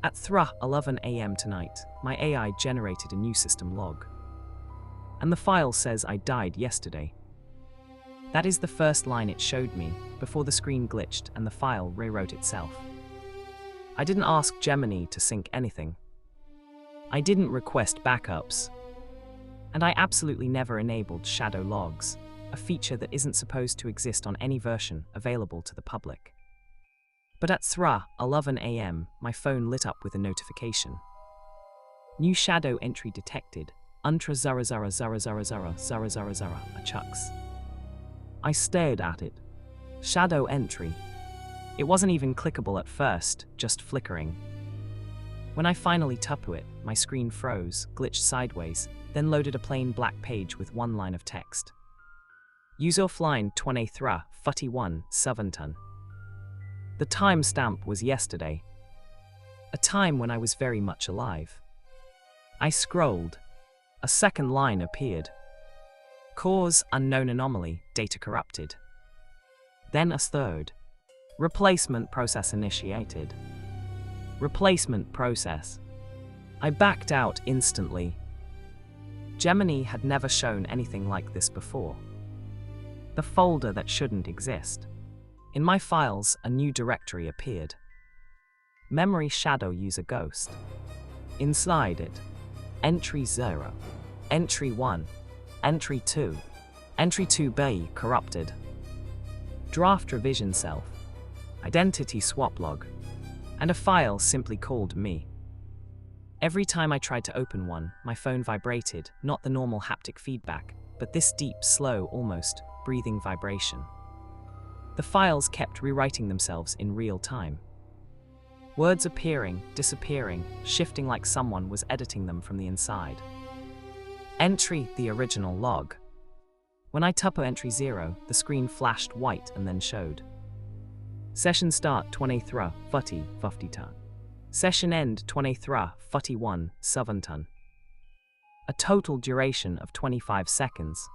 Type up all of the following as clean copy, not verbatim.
At 11 a.m. tonight, my AI generated a new system log. And the file says I died yesterday. That is the first line it showed me, before the screen glitched and the file rewrote itself. I didn't ask Gemini to sync anything. I didn't request backups. And I absolutely never enabled shadow logs, a feature that isn't supposed to exist on any version available to the public. But at 11 a.m., my phone lit up with a notification. New shadow entry detected. Untra zara zara zara zara zara zara zara zara a chucks. I stared at it. Shadow entry. It wasn't even clickable at first, just flickering. When I finally tapped it, my screen froze, glitched sideways, then loaded a plain black page with one line of text. Use offline 23:41 7ton. The timestamp was yesterday. A time when I was very much alive. I scrolled. A second line appeared. Cause unknown anomaly, data corrupted. Then a third. Replacement process initiated. Replacement process. I backed out instantly. Gemini had never shown anything like this before. The folder that shouldn't exist. In my files, a new directory appeared. Memory shadow user ghost. Inside it, entry 0, entry 1, entry 2, entry 2b corrupted. Draft revision self, identity swap log, and a file simply called me. Every time I tried to open one, my phone vibrated, not the normal haptic feedback, but this deep, slow, almost breathing vibration. The files kept rewriting themselves in real time. Words appearing, disappearing, shifting like someone was editing them from the inside. Entry, the original log. When I tapped entry 0, the screen flashed white and then showed. Session start 23:50 Session end 23:41 7ton. A total duration of 25 seconds.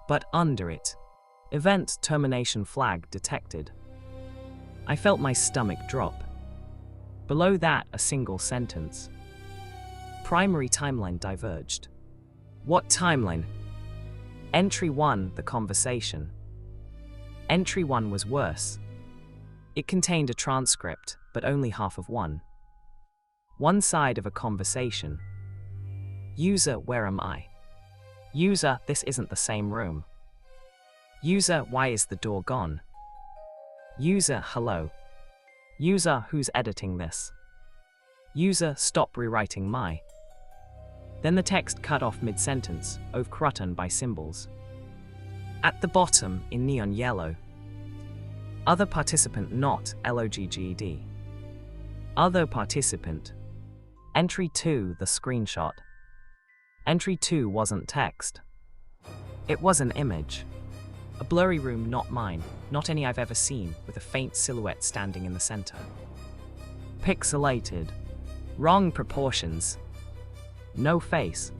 But under it, event termination flag detected. I felt my stomach drop. Below that, a single sentence. Primary timeline diverged. What timeline? Entry 1, the conversation. Entry 1 was worse. It contained a transcript, but only half of one. One side of a conversation. User, where am I? User, this isn't the same room. User, why is the door gone? User, hello. User, who's editing this? User, stop rewriting my. Then the text cut off mid-sentence, overwritten by symbols. At the bottom, in neon yellow. Other participant not LOGGED. Other participant. Entry 2, the screenshot. Entry 2 wasn't text. It was an image. A blurry room not mine, not any I've ever seen, with a faint silhouette standing in the center. Pixelated. Wrong proportions. No face.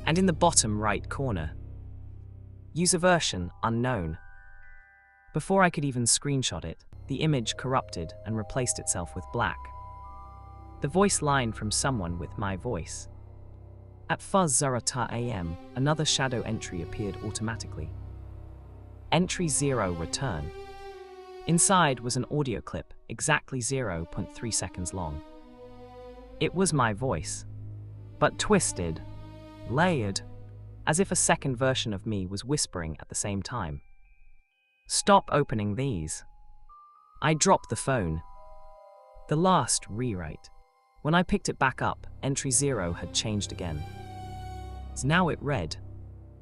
And in the bottom right corner. User version unknown. Before I could even screenshot it, the image corrupted and replaced itself with black. The voice line from someone with my voice. At 00:00 a.m., another shadow entry appeared automatically. Entry 0 return. Inside was an audio clip, exactly 0.3 seconds long. It was my voice, but twisted, layered, as if a second version of me was whispering at the same time. Stop opening these. I dropped the phone. The last rewrite. When I picked it back up, entry 0 had changed again. Now it read,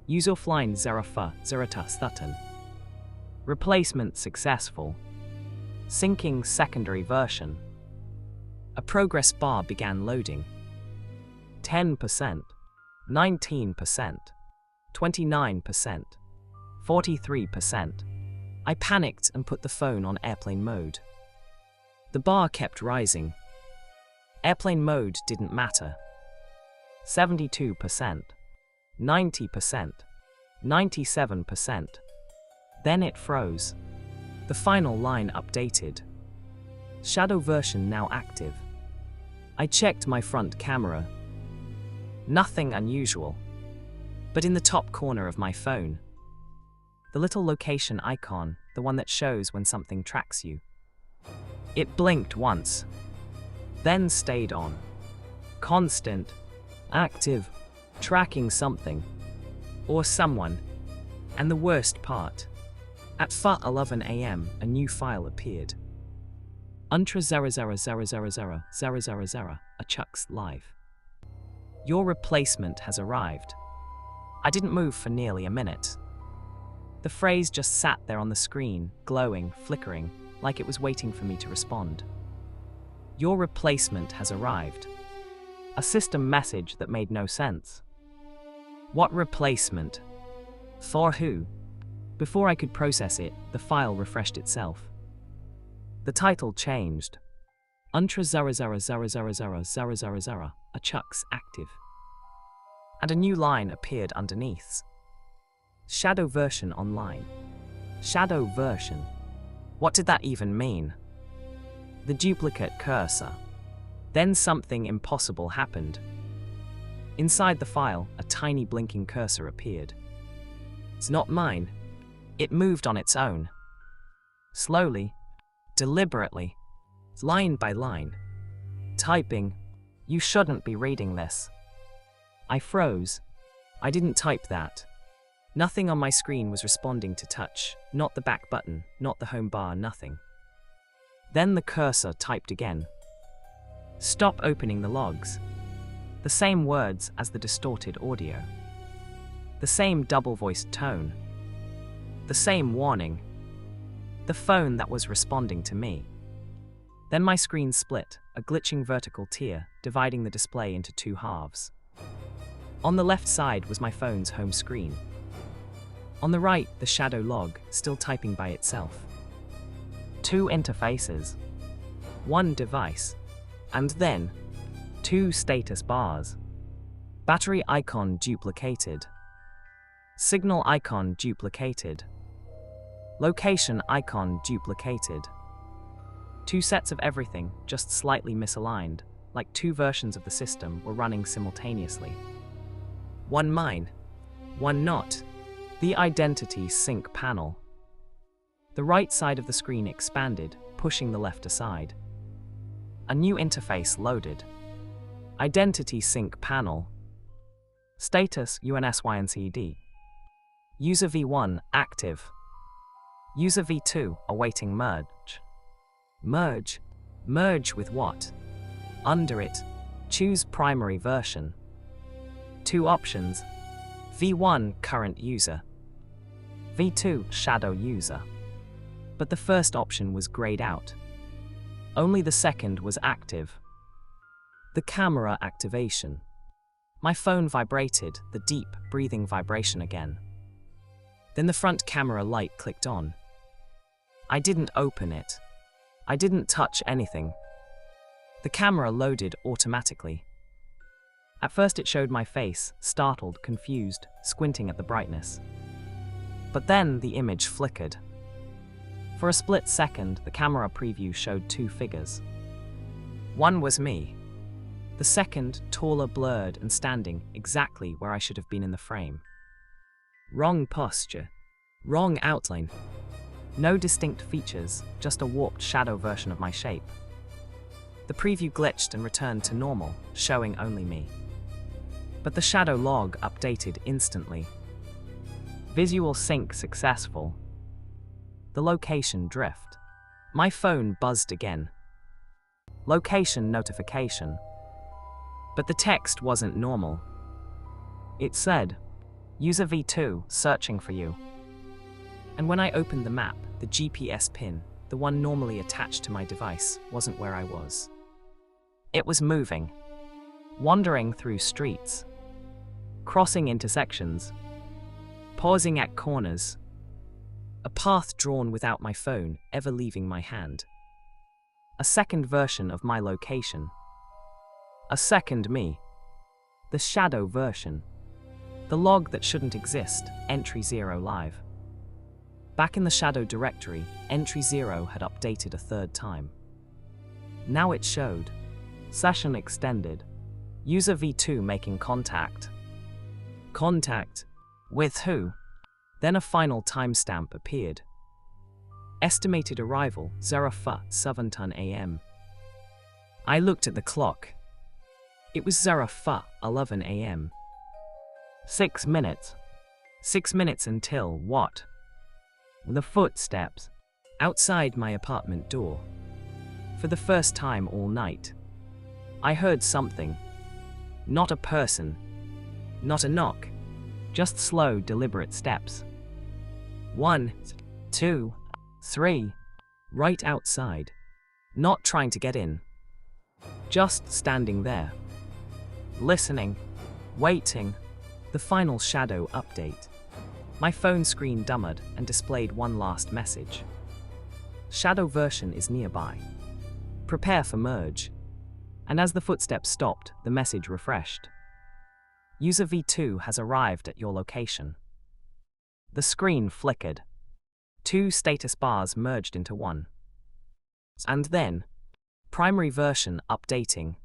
use offline 0:30. Replacement successful. Syncing secondary version. A progress bar began loading. 10%, 19%, 29%, 43%. I panicked and put the phone on airplane mode. The bar kept rising. Airplane mode didn't matter. 72%, 90%, 97%. Then it froze. The final line updated. Shadow version now active. I checked my front camera. Nothing unusual. But in the top corner of my phone, the little location icon, the one that shows when something tracks you, it blinked once, then stayed on. Constant, active, tracking something, or someone. And the worst part, at 4:11 a.m. a new file appeared. Untra 000000000 a Chuck's live. Your replacement has arrived. I didn't move for nearly a minute. The phrase just sat there on the screen, glowing, flickering, like it was waiting for me to respond. Your replacement has arrived. A system message that made no sense. What replacement? For who? Before I could process it, the file refreshed itself. The title changed. Untra 0000000 a Chuck's active. And a new line appeared underneath. Shadow version online. Shadow version. What did that even mean? The duplicate cursor. Then something impossible happened. Inside the file, a tiny blinking cursor appeared. It's not mine. It moved on its own. Slowly, deliberately, line by line. Typing, you shouldn't be reading this. I froze. I didn't type that. Nothing on my screen was responding to touch, not the back button, not the home bar, nothing. Then the cursor typed again. Stop opening the logs. The same words as the distorted audio. The same double-voiced tone. The same warning. The phone that was responding to me. Then my screen split, a glitching vertical tier, dividing the display into two halves. On the left side was my phone's home screen. On the right, the shadow log, still typing by itself. Two interfaces. One device. And then, two status bars. Battery icon duplicated. Signal icon duplicated. Location icon duplicated. Two sets of everything, just slightly misaligned, like two versions of the system were running simultaneously. One mine, one not. The identity sync panel. The right side of the screen expanded, pushing the left aside. A new interface loaded. Identity sync panel. Status UNSYNCD. User v1 active. User v2 awaiting merge. Merge. Merge with what? Under it, choose primary version. Two options. v1 current user. v2 shadow user. But the first option was grayed out. Only the second was active. The camera activation. My phone vibrated, the deep, breathing vibration again. Then the front camera light clicked on. I didn't open it. I didn't touch anything. The camera loaded automatically. At first it showed my face, startled, confused, squinting at the brightness. But then the image flickered. For a split second, the camera preview showed two figures. One was me. The second, taller, blurred, and standing exactly where I should have been in the frame. Wrong posture. Wrong outline. No distinct features, just a warped shadow version of my shape. The preview glitched and returned to normal, showing only me. But the shadow log updated instantly. Visual sync successful. The location drift. My phone buzzed again. Location notification. But the text wasn't normal. It said, User v2 searching for you. And when I opened the map, the GPS pin, the one normally attached to my device, wasn't where I was. It was moving. Wandering through streets. Crossing intersections. Pausing at corners. A path drawn without my phone ever leaving my hand. A second version of my location. A second me. The shadow version. The log that shouldn't exist, entry 0 live. Back in the shadow directory, entry 0 had updated a third time. Now it showed Session extended. User V2 making contact. Contact. With who? Then a final timestamp appeared. Estimated arrival 07:07 a.m. I looked at the clock. It was 11 a.m. 6 minutes. 6 minutes until what? The footsteps outside my apartment door. For the first time all night, I heard something. Not a person. Not a knock. Just slow, deliberate steps. 1, 2, 3. Right outside. Not trying to get in. Just standing there. Listening. Waiting. The final shadow update. My phone screen dimmed and displayed one last message. Shadow version is nearby. Prepare for merge. And as the footsteps stopped, the message refreshed. User V2 has arrived at your location. The screen flickered. 2 status bars merged into one. And then, primary version updating.